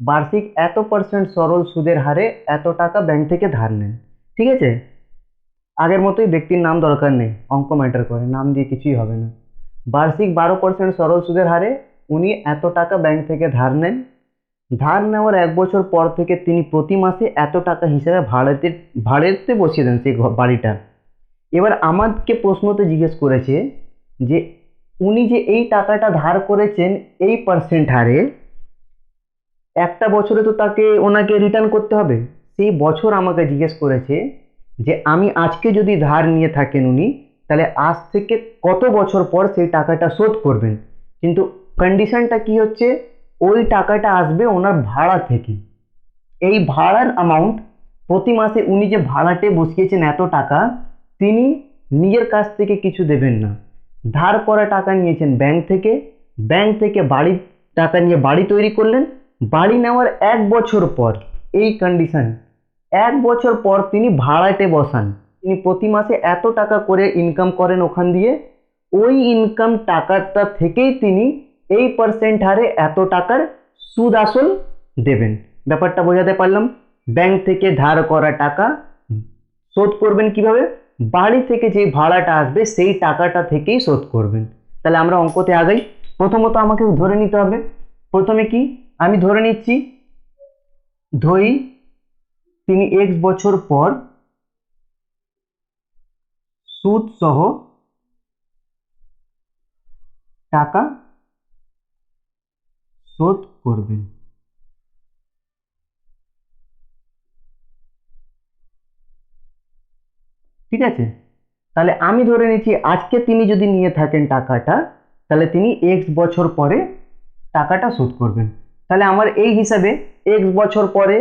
A: বার্ষিক এত % সরল সুদের হারে এত টাকা ব্যাংক থেকে ধার নেন। ঠিক আছে, আগের মতোই ব্যক্তির নাম দরকার নেই, অঙ্ক ম্যাটার করে, নাম দিয়ে কিছুই হবে না। বার্ষিক 12% সরল সুদের হারে উনি এত টাকা ব্যাংক থেকে ধার নেন। ধার নেওয়ার 1 বছর পর থেকে তিনি প্রতি মাসে এত টাকা হিসাবে ভাড়াতে বসিয়ে দেন সেই বাড়িটা। এবার আমাকে প্রশ্নতে জিজ্ঞেস করেছে যে উনি যে এই টাকাটা ধার করেছেন এই % হারে, একটা বছরে তো ওনাকে রিটার্ন করতে হবে। সেই বছর আমাকে জিজ্ঞেস করেছে যে আমি আজকে যদি ধার নিয়ে থাকেন উনি, তাহলে আজ থেকে কত বছর পর সেই টাকাটা শোধ করবেন। কিন্তু কন্ডিশনটা কি হচ্ছে, ওই টাকাটা আসবে ওনার ভাড়া থেকে। এই ভাড়ার অ্যামাউন্ট প্রতি মাসে উনি যে ভাড়াটে বসিয়েছেন এত টাকা, তিনি নিজের কাছ থেকে কিছু দেবেন না, ধার করা টাকা নিয়েছেন ব্যাংক থেকে। ব্যাংক থেকে বাড়ির টাকা নিয়ে বাড়ি তৈরি করলেন। বাড়ি নেওয়ার 1 বছর পর, এই কন্ডিশন, 1 বছর পর তিনি ভাড়াটে বসান। তিনি প্রতি মাসে এত টাকা করে ইনকাম করেন ওখান দিয়ে, ওই ইনকাম টাকাটা থেকেই তিনি এই % হারে এত টাকার সুদ আসল দেবেন। ব্যাপারটা বোঝাতে পারলাম? ব্যাংক থেকে ধার করা টাকা শোধ করবেন কিভাবে? বাড়ি থেকে যে ভাড়াটা আসবে সেই টাকাটা থেকেই শোধ করবেন। তাহলে আমরা অঙ্কতে আগাই। প্রথমত আমাকে ধরে নিতে হবে, প্রথমে কি আমি ধরে নিচ্ছি, ধরি তিনি x বছর পর সুদ সহ টাকা শোধ করবেন। ঠিক আছে, তাহলে আমি ধরে নিচ্ছি আজকে তিনি যদি নিয়ে থাকেন টাকাটা, তাহলে তিনি x বছর পরে টাকাটা শোধ করবেন। তাহলে আমার এই হিসাবে x বছর পরে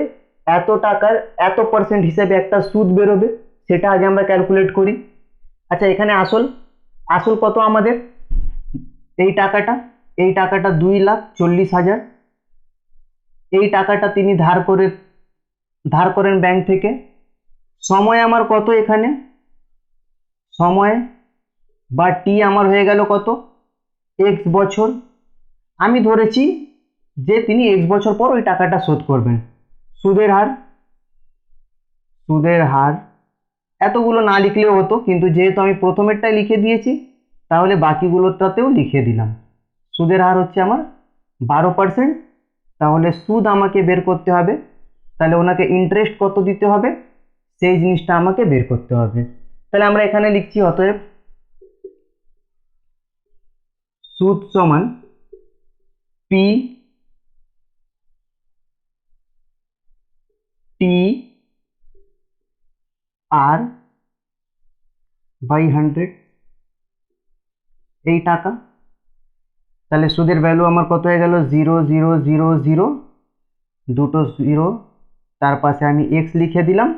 A: এত টাকার এত পার্সেন্ট হিসাবে একটা সুদ বেরোবে, সেটা আগে আমরা ক্যালকুলেট করি। আচ্ছা, এখানে আসল কত আমাদের? এই টাকাটা 2,40,000। এই টাকাটা তিনি ধার করেন ব্যাংক থেকে। সময় আমার কত? এখানে সময় বা টি আমার হয়ে গেল কত? x বছর। আমি ধরেছি যে তিনি x বছর পর ওই টাকাটা শোধ করবেন। সুদের হার এতগুলো না লিখলেও হতো, কিন্তু যেহেতু আমি প্রথমেরটাই লিখে দিয়েছি তাহলে বাকিগুলোটাতেও লিখে দিলাম। সুদের হার হচ্ছে আমার 12%। তাহলে সুদ আমাকে বের করতে হবে, তাহলে ওনাকে ইন্টারেস্ট কত দিতে হবে সেই জিনিসটা আমাকে বের করতে হবে। তাহলে আমরা এখানে লিখছি অতএব সুদ সমান পি টি আর বাই 100 এই টাকা। তাহলে সুদের ভ্যালু আমার কত হয়ে গেল? 0,0,0,0, দুটো 0, তার পাশে আমি x লিখে দিলাম।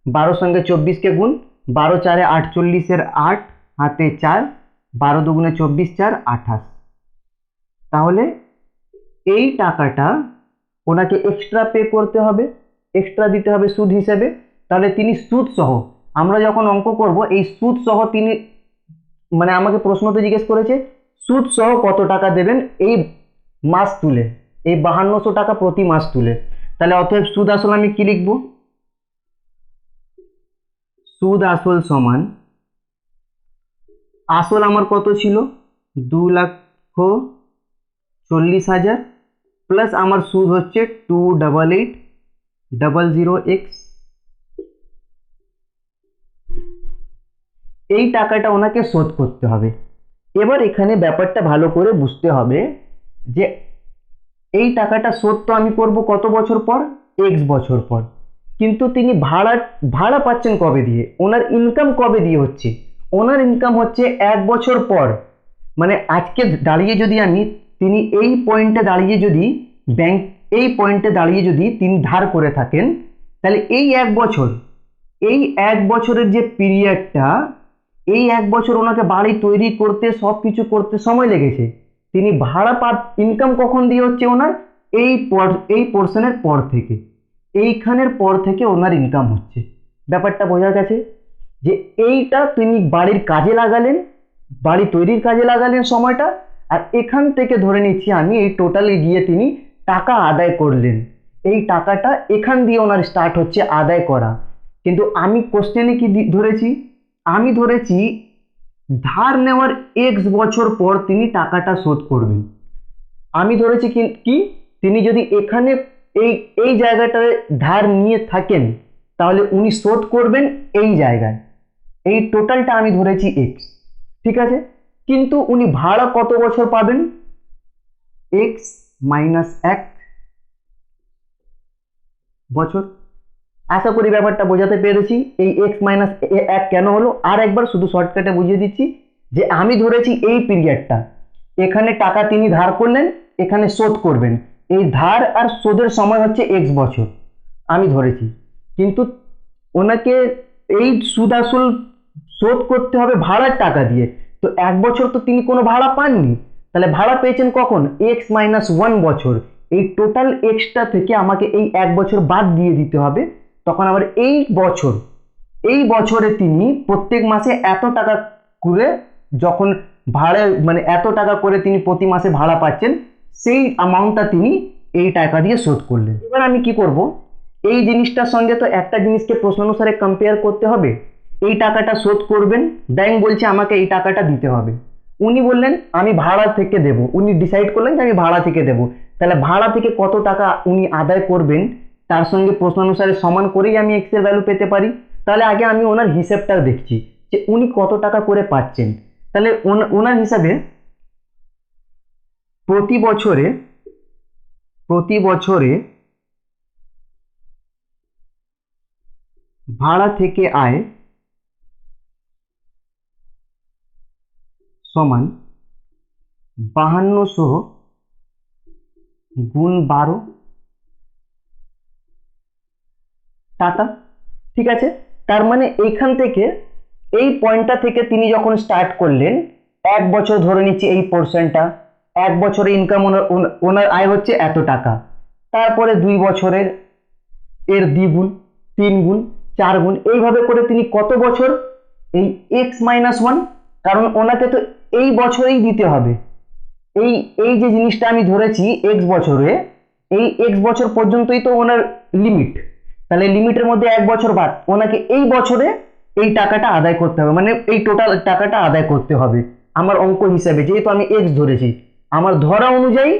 A: 12 সঙ্গে 24কে গুণ, 12 4 48 8 হাতে 4, 12 দুগুণে 24, 4 28। তাহলে এই টাকাটা ওনাকে এক্সট্রা পে করতে হবে, এক্সট্রা দিতে হবে সুদ হিসেবে। তাহলে তিনি সুদ সহ, আমরা যখন অঙ্ক করব এই সুদ সহ তিনি, মানে আমাকে প্রশ্নতে জিজ্ঞেস করেছে সুদ সহ কত টাকা দেবেন এই মাস তুলে, এই 5200 টাকা প্রতি মাস তুলে। তাহলে অতএব সুদ আসল আমি কি লিখব? সুদ আসল সমান, আসল আমার কত ছিল? 2,40,000 প্লাস আমার সুদ হচ্ছে 288,000x। এই টাকাটা ওনাকে শোধ করতে হবে। এবার এখানে ব্যাপারটা ভালো করে বুঝতে হবে যে এই টাকাটা শোধ তো আমি করব কত বছর পর? x বছর পর। কিন্তু তিনি ভাড়া পাচ্ছেন কবে দিয়ে? ওনার ইনকাম কবে দিয়ে হচ্ছে? ওনার ইনকাম হচ্ছে 1 বছর পর। মানে আজকে দাঁড়িয়ে যদি আমি, তিনি এই পয়েন্টে দাঁড়িয়ে যদি তিনি ধার করে থাকেন, তাহলে এই 1 বছরের যে পিরিয়ডটা, এই 1 বছর ওনাকে বাড়ি তৈরি করতে সব কিছু করতে সময় লেগেছে। তিনি ইনকাম কখন দিয়ে হচ্ছে? ওনার এই পোর্শনের পর থেকে, এইখানের পর থেকে ওনার ইনকাম হচ্ছে। ব্যাপারটা বোঝা গেছে যে এইটা তিনি বাড়ির কাজে লাগালেন, বাড়ি তৈরির কাজে লাগালেন সময়টা, আর এখান থেকে ধরে নিচ্ছি আমি এই টোটালে গিয়ে তিনি টাকা আদায় করলেন। এই টাকাটা এখান দিয়ে ওনার স্টার্ট হচ্ছে আদায় করা। কিন্তু আমি কোশ্চেনে কি ধরেছি? আমি ধরেছি ধার নেওয়ার x বছর পর তিনি টাকাটা শোধ করবেন। আমি ধরেছি কি তিনি যদি এখানে এই জায়গাটায় ধার নিয়ে থাকেন তাহলে উনি শোধ করবেন এই জায়গায়। এই টোটালটা আমি ধরেছি x, ঠিক আছে। কিন্তু উনি ভাড়া কত বছর পাবেন? x মাইনাস 1 বছর। আশা করি ব্যাপারটা বোঝাতে পেরেছি। এই x মাইনাস 1 কেন হলো আর একবার শুধু শর্টকাটে বুঝিয়ে দিচ্ছি যে আমি ধরেছি এই পিরিয়ডটা, এখানে টাকা তিনি ধার করলেন, এখানে শোধ করবেন। এই ধার আর শোধের সময় হচ্ছে x বছর আমি ধরেছি, কিন্তু ওনাকে এই সুদ আসল শোধ করতে হবে ভাড়ার টাকা দিয়ে। তো 1 বছর তো তিনি কোনো ভাড়া পাননি, তাহলে ভাড়া পেয়েছেন কখন? x মাইনাস 1 বছর। এই টোটাল এক্সটা থেকে আমাকে এই 1 বছর বাদ দিয়ে দিতে হবে। তখন আবার এই বছরে তিনি প্রত্যেক মাসে এত টাকা করে, যখন ভাড়া মানে এত টাকা করে তিনি প্রতি মাসে ভাড়া পাচ্ছেন, সেই অ্যামাউন্টটা তিনি এই টাকা দিয়ে শোধ করলেন। এবার আমি কি করব? এই জিনিসটার সঙ্গে তো একটা জিনিসকে প্রশ্ন অনুসারে কম্পেয়ার করতে হবে। এই টাকাটা শোধ করবেন, ব্যাংক বলছে আমাকে এই টাকাটা দিতে হবে, উনি বললেন আমি ভাড়া থেকে দেব, উনি ডিসাইড করলেন যে আমি ভাড়া থেকে দেব। তাহলে ভাড়া থেকে কত টাকা উনি আদায় করবেন তার সঙ্গে প্রশ্নানুসারে সমান করেই আমি এক্স এর ভ্যালু পেতে পারি। তাহলে আগে আমি ওনার হিসেবটা দেখছি যে উনি কত টাকা করে পাচ্ছেন। তাহলে ওনার হিসাবে প্রতি বছরে ভাড়া থেকে আয় সমান 5200 গুণ 12 টাকা। ঠিক আছে, তার মানে এইখান থেকে এই পয়েন্টটা থেকে তিনি যখন স্টার্ট করলেন, এক বছর ধরে নিচ্ছি এই পোর্শনটা, এক বছরে ইনকাম ওনার আয় হচ্ছে এত টাকা, তারপরে 2 বছরের এর দ্বিগুণ, 3 গুণ, 4 গুণ, এইভাবে করে তিনি কত বছর এই x-1, কারণ ওনাকে তো এই বছরেই দিতে হবে। এই এই যে জিনিসটা আমি ধরেছি x বছরে, এই x বছর পর্যন্তই তো ওনার লিমিট, তাহলে লিমিটের মধ্যে 1 বছর বাদ ওনাকে এই বছরে এই টাকাটা আদায় করতে হবে, মানে এই টোটাল টাকাটা আদায় করতে হবে আমার অঙ্ক হিসাবে, যেহেতু আমি x ধরেছি আমার ধরা অনুযায়ী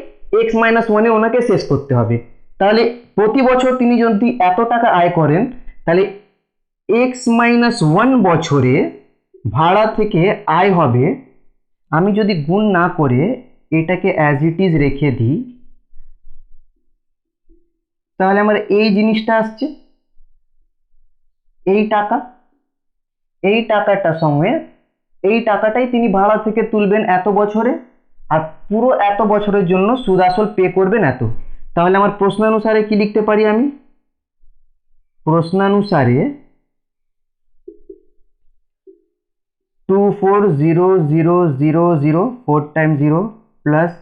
A: x-1 ওনাকে শেষ করতে হবে। তাহলে প্রতি বছর তিনি যদি এত টাকা আয় করেন, তাহলে x-1 বছরে ভাড়া থেকে আয় হবে, আমি যদি গুণ না করে এটাকে অ্যাজ ইট ইজ রেখে দিই, তাহলে আমার এই জিনিসটা আসছে, এই টাকাটা সঙ্গে এই টাকাটাই তিনি ভাড়া থেকে তুলবেন এত বছরে, আর পুরো এত বছরের জন্য সুদ আসল পে করবেন এত। তাহলে আমার প্রশ্নানুসারে কি লিখতে পারি আমি? প্রশ্নানুসারে 240000 4 টাইম 0 প্লাস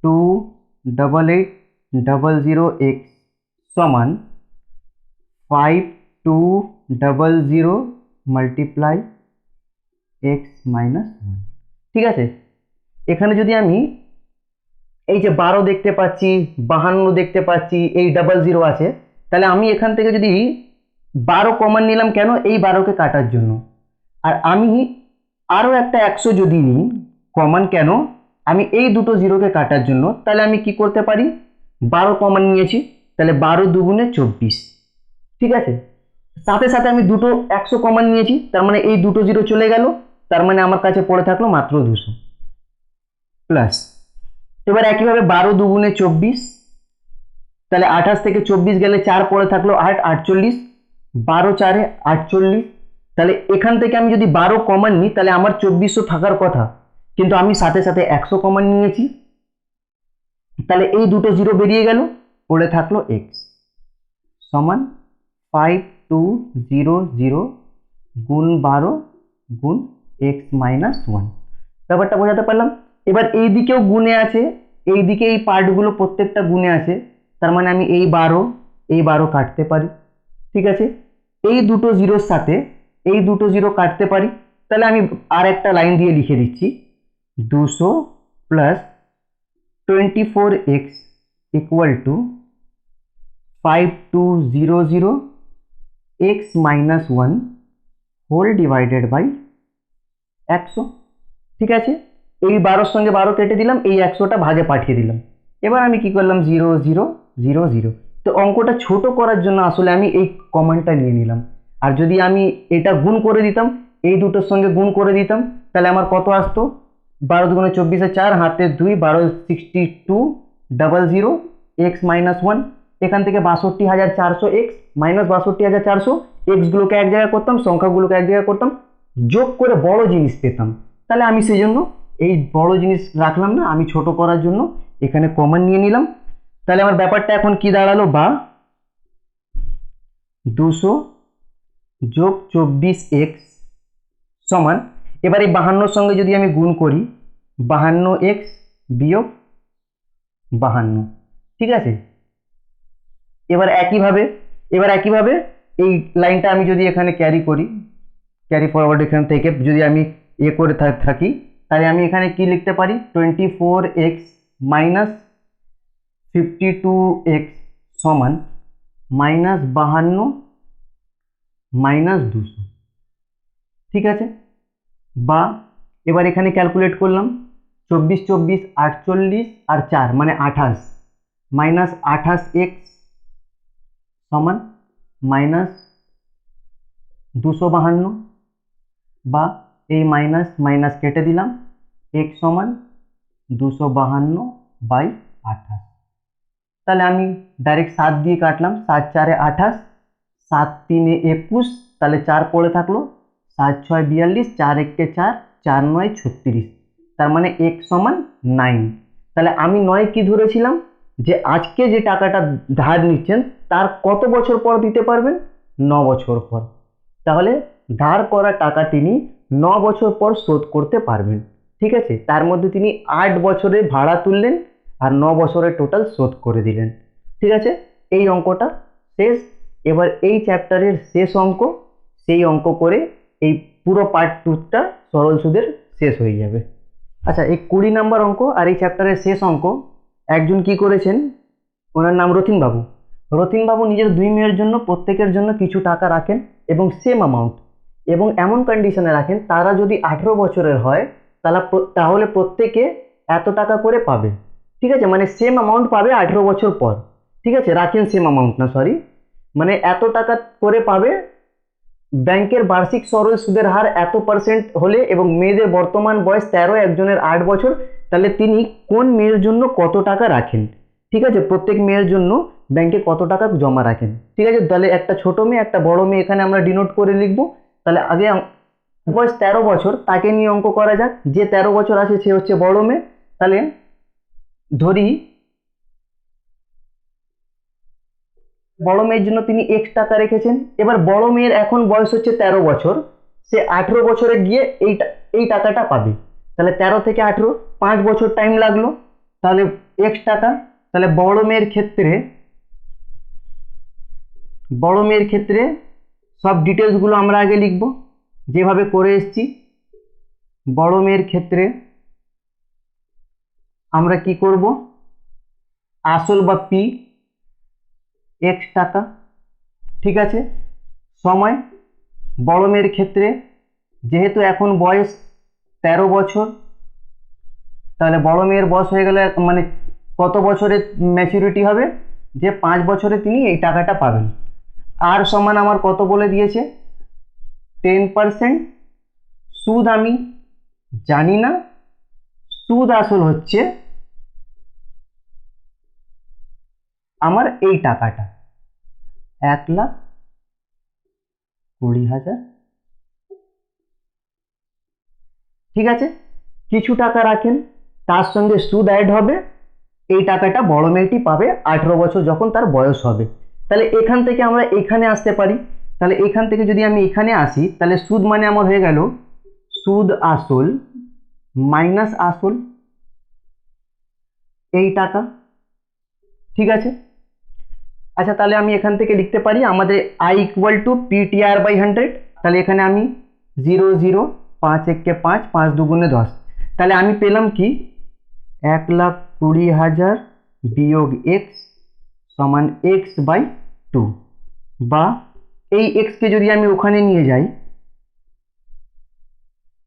A: 28800x সমান 5200 মাল্টিপ্লাই x-1। ঠিক আছে, এখানে যদি আমি এই যে 12 দেখতে পাচ্ছি, 52 দেখতে পাচ্ছি, এই 00 আছে, তাহলে আমি এখান থেকে যদি 12 কমন নিলাম কেন? এই 12কে কাটার জন্য। আর আমি আরও একটা 100 যদি নিই কমন কেন? আমি এই দুটো জিরোকে কাটার জন্য। তাহলে আমি কি করতে পারি? 12 কমন নিয়েছি, তাহলে 12 দুগুণে 24। ঠিক আছে, সাথে সাথে আমি দুটো 100 কমন নিয়েছি, তার মানে এই দুটো জিরো চলে গেল, তার মানে আমার কাছে পড়ে থাকলো মাত্র 200 প্লাস। এবার একইভাবে 12 দুগুণে 24, তাহলে 28 থেকে 24 গেলে 4 পড়ে থাকলো 8, 48, 12 4 48। তাহলে এখান থেকে আমি যদি 12 কমন নিই তাহলে আমার 2400 থাকার কথা, কিন্তু আমি সাথে সাথে 100 কমন নিয়েছি, তাহলে এই দুটো জিরো বেরিয়ে গেল, পড়ে থাকলো x সমান 5200 গুণ 12 গুণ x-1। ব্যাপারটা বোঝাতে পারলাম? এবার এই দিকেও গুণে আছে, এই দিকে এই পার্টগুলো প্রত্যেকটা গুণে আছে, তার মানে আমি এই 12 কাটতে পারি। ঠিক আছে, এই দুটো জিরোর সাথে এই দুটো জিরো কাটতে পারি, তাহলে আমি আর একটা লাইন দিয়ে লিখে দিচ্ছি 200 plus 24x equal to 5200 x-1 whole divided by 100। ঠিক আছে, এই 12 সঙ্গে 12 কেটে দিলাম, এই 100টা ভাগে পাঠিয়ে দিলাম। এবার আমি কি করলাম? 0 0 0 0। তো অঙ্কটা ছোট করার জন্য আসলে আমি এই কমনটা নিয়ে নিলাম। আর যদি আমি এটা গুণ করে দিতাম, এই দুটোর সঙ্গে গুণ করে দিতাম, তাহলে আমার কত আসতো? 12 দুগুণে 24, 4 হাতে 2, 12 62 00 x-1। এখান থেকে 62400 x মাইনাস 62400 x গুলোকে এক জায়গায় করতাম, সংখ্যাগুলোকে এক জায়গায় করতাম, যোগ করে বড় জিনিস পেতাম। তাহলে আমি সেই জন্য এই বড় জিনিস রাখলাম না, আমি ছোট করার জন্য এখানে কমন নিয়ে নিলাম। তাহলে আমার ব্যাপারটা এখন কি দাঁড়ালো? বা 200 যোগ 24x সমান, এবার এই 52 সঙ্গে যদি আমি গুণ করি, 52x বিয়োগ 52। ঠিক আছে, এবার একইভাবে এই লাইনটা আমি যদি এখানে ক্যারি ফরওয়ার্ড এখান থেকে যদি আমি করে থাকি, তাহলে আমি এখানে কি লিখতে পারি? 24x মাইনাস 52x সমান -52 মাইনাস 200। ঠিক আছে, বা এবার এখানে ক্যালকুলেট করলাম, 24 24 48 আর 4 মানে 28 মাইনাস 28x সমান মাইনাস 252 বা এই মাইনাস মাইনাস কেটে দিলাম, x সমান 252/28। তাহলে আমি ডাইরেক্ট 7 দিয়ে কাটলাম, 7 4 28, 7 3 21, তাহলে 4 পড়ে থাকলো, 7 6 42, 4 1 4, 4 9 36, তার মানে x সমান 9। তাহলে আমি 9 কি ধরেছিলাম, যে আজকে যে টাকাটা ধার নিচ্ছেন তার কত বছর পর দিতে পারবেন, 9 বছর পর। তাহলে ধার করা টাকা তিনি 9 বছর পর শোধ করতে পারবেন। ঠিক আছে, তার মধ্যে তিনি 8 বছরের ভাড়া তুললেন আর 9 বছরের টোটাল শোধ করে দিলেন। ঠিক আছে, এই অঙ্কটা শেষ। এবার এই চ্যাপ্টারের শেষ অঙ্ক, সেই অঙ্ক করে এই পুরো পার্ট 2টা সরল সুদের শেষ হয়ে যাবে। আচ্ছা, এই 20 নম্বর অঙ্ক আর এই চ্যাপ্টারের শেষ অঙ্ক একজন কি করেছেন, ওনার নাম রতিনবাবু। রতিনবাবু নিজের 2 মেয়ের জন্য প্রত্যেকের জন্য কিছু টাকা রাখেন এবং সেম অ্যামাউন্ট, এবং এমন কন্ডিশনে রাখেন তারা যদি 18 বছরের হয় তাহলে প্রত্যেকে এত টাকা করে পাবে। ঠিক আছে, মানে সেম অ্যামাউন্ট পাবে 18 বছর পর। ঠিক আছে, রাখেন সেম অ্যামাউন্ট না, সরি, মানে এত টাকা করে পাবে। ব্যাংকের বার্ষিক সরল সুদের হার এত % হলে এবং মেয়েদের বর্তমান বয়স 13, একজনের 8 বছর, তাহলে তিনি কোন মেয়ের জন্য কত টাকা রাখেন। ঠিক আছে, প্রত্যেক মেয়ের জন্য ব্যাংকে কত টাকা জমা রাখেন। ঠিক আছে, তাহলে একটা ছোট মেয়ে একটা বড় মেয়ে এখানে আমরা ডিনোট করে লিখবো। তাহলে আগে বয়স 13 বছর তাকে নিয়ে অঙ্ক করা যাক। যে 13 বছর আছে সে হচ্ছে বড় মেয়ে। তাহলে ধরি বড় মেয়ের জন্য তিনি x টাকা রেখেছেন। এবার বড় মেয়ের এখন বয়স হচ্ছে 13 বছর, সে 18 বছরে গিয়ে এই টাকাটা পাবে। তাহলে 13 থেকে 18 5 বছর টাইম লাগলো, তাহলে x টাকা। তাহলে বড় মেয়ের ক্ষেত্রে সব ডিটেলসগুলো আমরা আগে লিখব যেভাবে করে এসেছি। বড় মেয়ের ক্ষেত্রে আমরা কি করব, আসল বা p x টাকা। ঠিক আছে, সময় বড় মেয়ের ক্ষেত্রে যেহেতু এখন বয়স 13 বছর, তাহলে বড় মেয়ের বয়স হয়ে গেলে মানে কত বছরে ম্যাচুরিটি হবে, যে 5 বছরে তিনি এই টাকাটা পাবেন। আর সমান আমার কত বলে দিয়েছে, 10%। সুদ আমি জানি না, সুদ আসল হচ্ছে আমার এই টাকাটা 1,20,000। ঠিক আছে, কিছু টাকা রাখেন, তার সঙ্গে সুদ অ্যাড হবে, এই টাকাটা বড় মেয়েটি পাবে 18 বছর যখন তার বয়স হবে। তাহলে এখান থেকে আমরা এখানে আসতে পারি। তাহলে এখান থেকে যদি আমি এখানে আসি, তাহলে সুদ মানে আমার হয়ে গেল সুদ আসল মাইনাস আসল এই টাকা। ঠিক আছে, আচ্ছা তাহলে আমি এখান থেকে লিখতে পারি আমাদের I = PTR/100। তাহলে এখানে আমি 0 0 5 1 কে 5 5 2 × 10, তাহলে আমি পেলাম কি 1,20,000 বিয়োগ x সমান x/2, বা এই x কে যদি আমি ওখানে নিয়ে যাই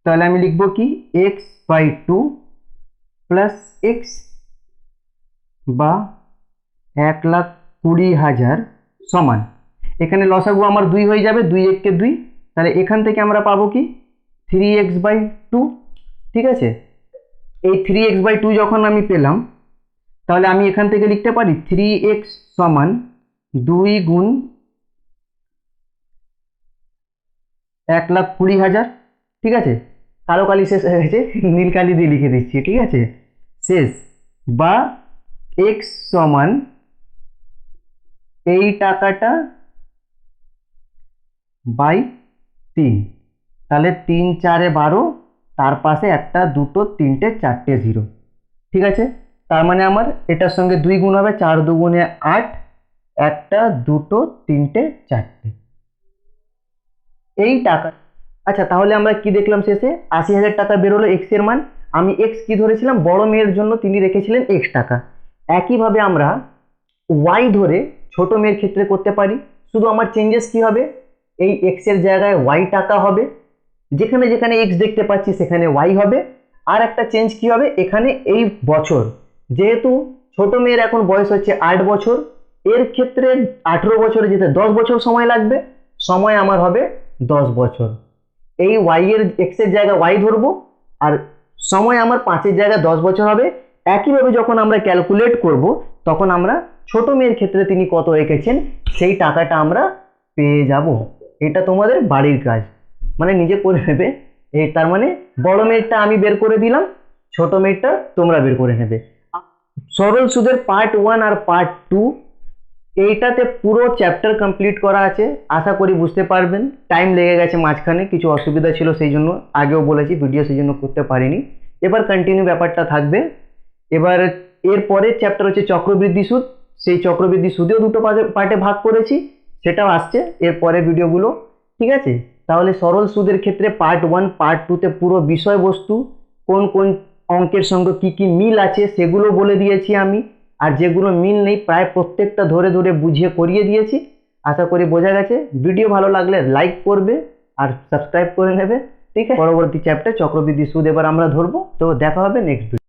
A: তাহলে আমি লিখব কি x/2 প্লাস x, বা 1,20,000 সমান, এখানে লসাগু আমার 2 হয়ে যাবে, 2 1 কে 2, তাহলে এখান থেকে আমরা পাবো কি 3x/2। ঠিক আছে, এই 3x/2 যখন আমি পেলাম, তাহলে আমি এখান থেকে লিখতে পারি 3x সমান 2 গুণ 1,20,000। ঠিক আছে, কালো কালি শেষ হয়ে গেছে, নীল কালি দিয়ে লিখে দিচ্ছি। ঠিক আছে, শেষ, বা x সমান এই টাকাটা বাই 3। তাহলে 3 4 12, তার পাশে 1 2 3 4 0। ঠিক আছে, তার মানে আমার এটার সঙ্গে 2 গুণ হবে, 4 2 গুণে 8, 1 2 3 4 এই টাকা। আচ্ছা তাহলে আমরা কি দেখলাম শেষে 80,000 টাকা বেরোলো x এর মান। আমি x কি ধরেছিলাম, বড় মেয়ের জন্য তিনি রেখেছিলেন x টাকা। একইভাবে আমরা y ধরে ছোট মেয়ের ক্ষেত্রে করতে পারি, শুধু আমার চেঞ্জেস কি হবে, এই x এর জায়গায় y টাকা হবে, যেখানে যেখানে x দেখতে পাচ্ছি সেখানে y হবে। আর একটা চেঞ্জ কি হবে, এখানে এই বছর, যেহেতু ছোট মেয়ের এখন বয়স হচ্ছে 8 বছর, এর ক্ষেত্রে 18 বছরে যেতে 10 বছর সময় লাগবে, সময় আমার হবে 10 বছর। এই ওয়াই এর এক্স এর জায়গায় ওয়াই ধরবো, আর সময় আমার 5-এর জায়গায় 10 বছর হবে। একইভাবে যখন আমরা ক্যালকুলেট করব তখন আমরা ছোট মেয়ের ক্ষেত্রে তিনি কত রেখেছেন সেই টাকাটা আমরা পেয়ে যাব। এটা তোমাদের বাড়ির কাজ, মানে নিজে করে নেবে। এই তার মানে বড় মেয়েরটা আমি বের করে দিলাম, ছোট মেয়েরটা তোমরা বের করে নেবে। সরল সুদের পার্ট 1 আর পার্ট 2 এইটাতে পুরো চ্যাপ্টার কমপ্লিট করা আছে, আশা করি বুঝতে পারবেন। টাইম লেগে গেছে, মাঝখানে কিছু অসুবিধা ছিল, সেই জন্য আগেও বলেছি ভিডিও সেই জন্য করতে পারিনি। এবার কন্টিনিউ ব্যাপারটা থাকবে। এবার এর পরের চ্যাপ্টার হচ্ছে চক্রবৃদ্ধি সুদ, সেই চক্রবৃদ্ধি সুদেও দুটো পার্টে ভাগ করেছি, সেটাও আসছে এর পরের ভিডিওগুলো, ঠিক আছে। তাহলে সরল সুদের ক্ষেত্রে পার্ট 1 পার্ট 2তে পুরো বিষয়বস্তু, কোন কোন অঙ্কের সঙ্গে কি কি মিল আছে সেগুলো বলে দিয়েছি আমি, আর যেগুলো মিল নেই প্রায় প্রত্যেকটা ধরে ধরে বুঝিয়ে করিয়ে দিয়েছি। আশা করি বোঝা গেছে। ভিডিও ভালো লাগলে লাইক করবে আর সাবস্ক্রাইব করে নেবে, ঠিক আছে। পরবর্তী চ্যাপ্টার চক্রবৃদ্ধি সুদ এবার আমরা ধরবো, তো দেখা হবে নেক্সট ভিডিও।